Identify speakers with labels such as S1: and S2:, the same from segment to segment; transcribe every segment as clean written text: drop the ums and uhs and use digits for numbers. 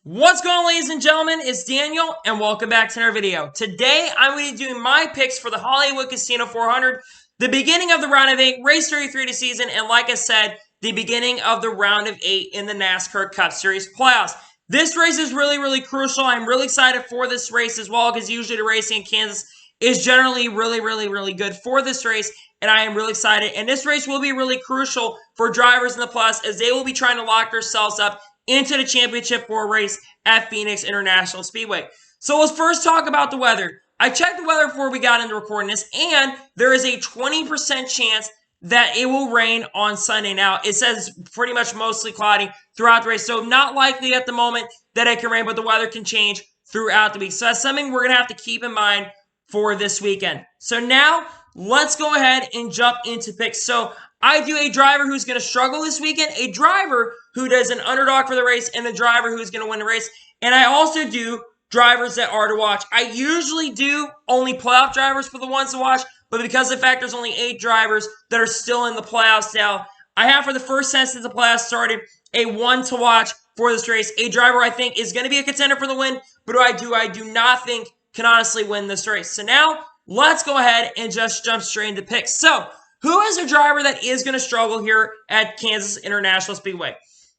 S1: What's going on, ladies and gentlemen? It's Daniel, and welcome back to another video. Today, I'm going to be doing my picks for the Hollywood Casino 400, the beginning of the round of 8, race 33 to season, and like I said, the beginning of the round of 8 in the NASCAR Cup Series playoffs. This race is really crucial. I'm really excited for this race as well, because usually the racing in Kansas is generally really good for this race, and I am really excited. And this race will be really crucial for drivers in the plus, as they will be trying to lock themselves up into the championship 4 race at Phoenix International Speedway. So let's first talk about the weather. I checked the weather before we got into recording this, and there is a 20% chance that it will rain on Sunday. Now, it says pretty much mostly cloudy throughout the race, so not likely at the moment that it can rain, but the weather can change throughout the week. So that's something we're going to have to keep in mind for this weekend. So now, let's go ahead and jump into picks. So I do a driver who's going to struggle this weekend, a driver who does an underdog for the race, and a driver who's going to win the race. And I also do drivers that are to watch. I usually do only playoff drivers for the ones to watch, but because of the fact there's only 8 drivers that are still in the playoffs now, I have for the first time since the playoffs started a one to watch for this race. A driver I think is going to be a contender for the win, but I do not think can honestly win this race. So now, let's go ahead and just jump straight into picks. So, who is a driver that is going to struggle here at Kansas International Speedway?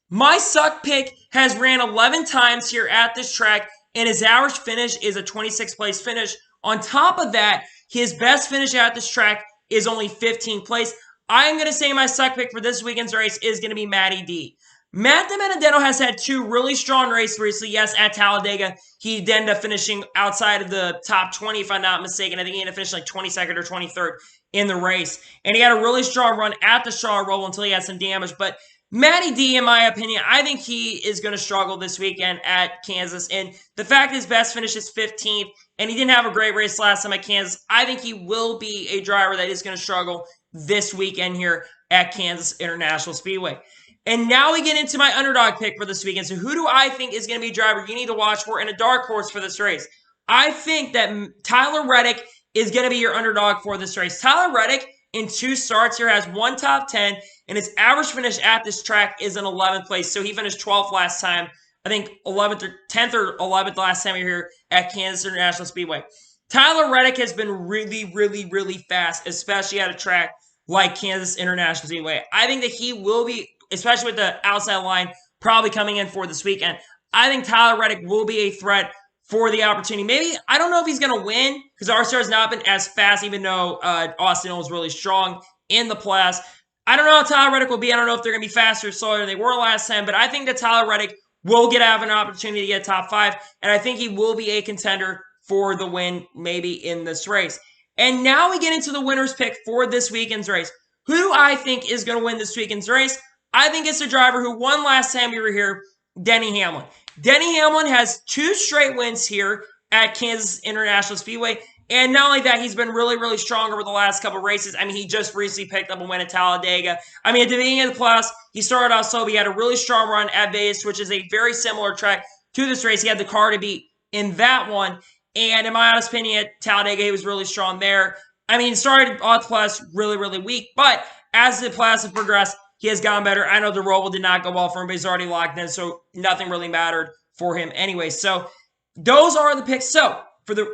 S1: My suck pick has ran 11 times here at this track, and his average finish is a 26th place finish. On top of that, his best finish at this track is only 15th place. I'm going to say my suck pick for this weekend's race is going to be Matty D. Matt DiBenedetto has had 2 really strong races recently. Yes, at Talladega, he ended up finishing outside of the top 20, if I'm not mistaken. I think he ended up finishing like 22nd or 23rd in the race. And he had a really strong run at the Charlotte Roval until he had some damage. But Matty D, in my opinion, I think he is going to struggle this weekend at Kansas. And the fact his best finish is 15th, and he didn't have a great race last time at Kansas, I think he will be a driver that is going to struggle this weekend here at Kansas International Speedway. And now we get into my underdog pick for this weekend. So who do I think is going to be a driver you need to watch for in a dark horse for this race? I think that Tyler Reddick is going to be your underdog for this race. Tyler Reddick, in 2 starts here, has 1 top 10, and his average finish at this track is in 11th place. So he finished 12th last time. I think 11th or 10th or 11th last time we were here at Kansas International Speedway. Tyler Reddick has been really fast, especially at a track like Kansas International Speedway. I think that he will be, especially with the outside line probably coming in for this weekend, I think Tyler Reddick will be a threat for the opportunity. Maybe, I don't know if he's going to win, because RCR has not been as fast, even though Austin was really strong in the playoffs. I don't know how Tyler Reddick will be. I don't know if they're going to be faster or slower than they were last time, but I think that Tyler Reddick will have an opportunity to get top 5, and I think he will be a contender for the win maybe in this race. And now we get into the winner's pick for this weekend's race. Who do I think is going to win this weekend's race? I think it's a driver who won last time we were here, Denny Hamlin. Denny Hamlin has 2 straight wins here at Kansas International Speedway. And not only that, he's been really strong over the last couple races. I mean, he just recently picked up a win at Talladega. I mean, at the beginning of the playoffs, he started off slow. He had a really strong run at Vegas, which is a very similar track to this race. He had the car to beat in that one. And in my honest opinion, at Talladega, he was really strong there. I mean, he started off the playoffs really weak. But as the playoffs have progressed, he has gotten better. I know the Roval did not go well for him, but he's already locked in, so nothing really mattered for him anyway. So those are the picks. So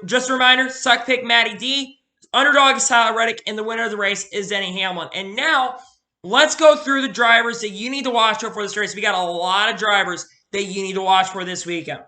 S1: just a reminder, suck pick Matty D, underdog is Tyler Reddick, and the winner of the race is Denny Hamlin. And now let's go through the drivers that you need to watch for this race. We got a lot of drivers that you need to watch for this weekend.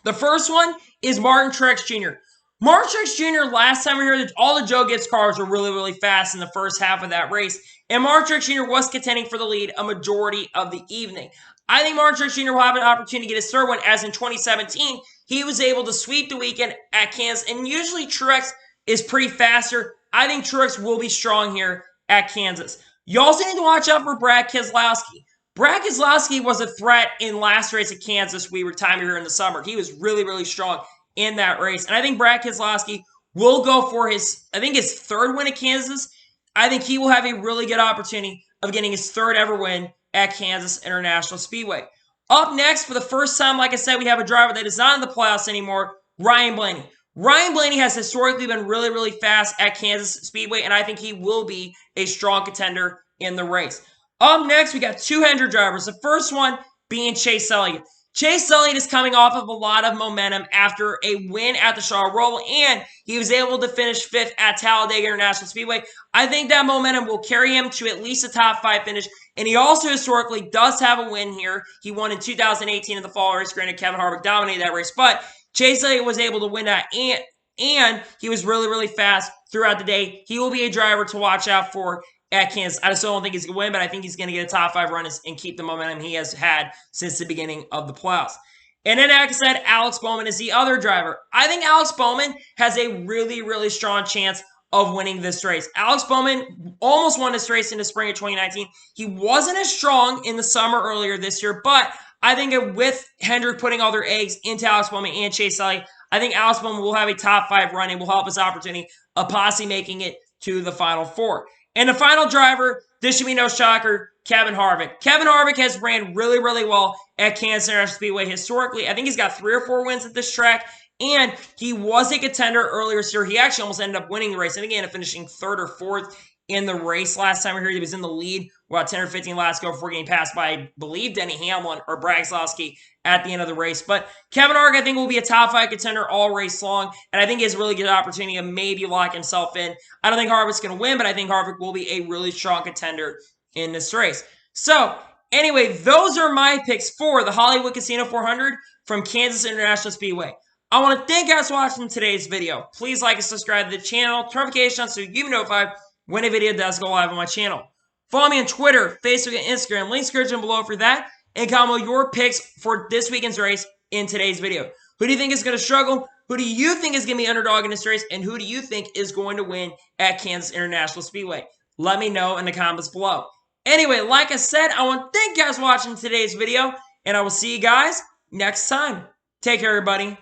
S1: The first one is Martin Truex Jr. Martin Truex Jr., last time we were here, all the Joe Gibbs cars were really fast in the first half of that race. And Martin Truex Jr. was contending for the lead a majority of the evening. I think Martin Truex Jr. will have an opportunity to get his 3rd one, as in 2017, he was able to sweep the weekend at Kansas. And usually Truex is pretty faster. I think Truex will be strong here at Kansas. You also need to watch out for Brad Keselowski. Brad Keselowski was a threat in last race at Kansas. We were time here in the summer. He was really strong in that race. And I think Brad Keselowski will go for his 3rd win at Kansas. I think he will have a really good opportunity of getting his 3rd ever win at Kansas International Speedway. Up next, for the first time, like I said, we have a driver that is not in the playoffs anymore, Ryan Blaney. Ryan Blaney has historically been really fast at Kansas Speedway, and I think he will be a strong contender in the race. Up next, we got 200 drivers. The first one being Chase Elliott. Chase Elliott is coming off of a lot of momentum after a win at the Charlotte Roval, and he was able to finish 5th at Talladega International Speedway. I think that momentum will carry him to at least a top 5 finish, and he also historically does have a win here. He won in 2018 in the fall race. Granted, Kevin Harvick dominated that race, but Chase Elliott was able to win that, and he was really, really fast throughout the day. He will be a driver to watch out for at Kansas. I still don't think he's going to win, but I think he's going to get a top 5 run and keep the momentum he has had since the beginning of the playoffs. And then, like I said, Alex Bowman is the other driver. I think Alex Bowman has a really, really strong chance of winning this race. Alex Bowman almost won this race in the spring of 2019. He wasn't as strong in the summer earlier this year, but I think with Hendrick putting all their eggs into Alex Bowman and Chase Elliott, I think Alex Bowman will have a top 5 run and will help his opportunity of possibly making it to the Final Four. And the final driver, this should be no shocker, Kevin Harvick. Kevin Harvick has ran really, really well at Kansas International Speedway historically. I think he's got 3 or 4 wins at this track, and he was a contender earlier this year. He actually almost ended up winning the race. I think he ended up finishing 3rd or 4th in the race last time we heard. He was in the lead about 10 or 15 laps ago before getting passed by, I believe, Denny Hamlin or Brad Keselowski at the end of the race. But Kevin Harvick, I think, will be a top 5 contender all race long, and I think he has a really good opportunity to maybe lock himself in. I don't think Harvick's going to win, but I think Harvick will be a really strong contender in this race. So, anyway, those are my picks for the Hollywood Casino 400 from Kansas International Speedway. I want to thank you guys for watching today's video. Please like and subscribe to the channel, turn notifications on so you can be notified when a video does go live on my channel. Follow me on Twitter, Facebook, and Instagram. Links description below for that. And comment your picks for this weekend's race in today's video. Who do you think is going to struggle? Who do you think is going to be underdog in this race? And who do you think is going to win at Kansas International Speedway? Let me know in the comments below. Anyway, like I said, I want to thank you guys for watching today's video. And I will see you guys next time. Take care, everybody.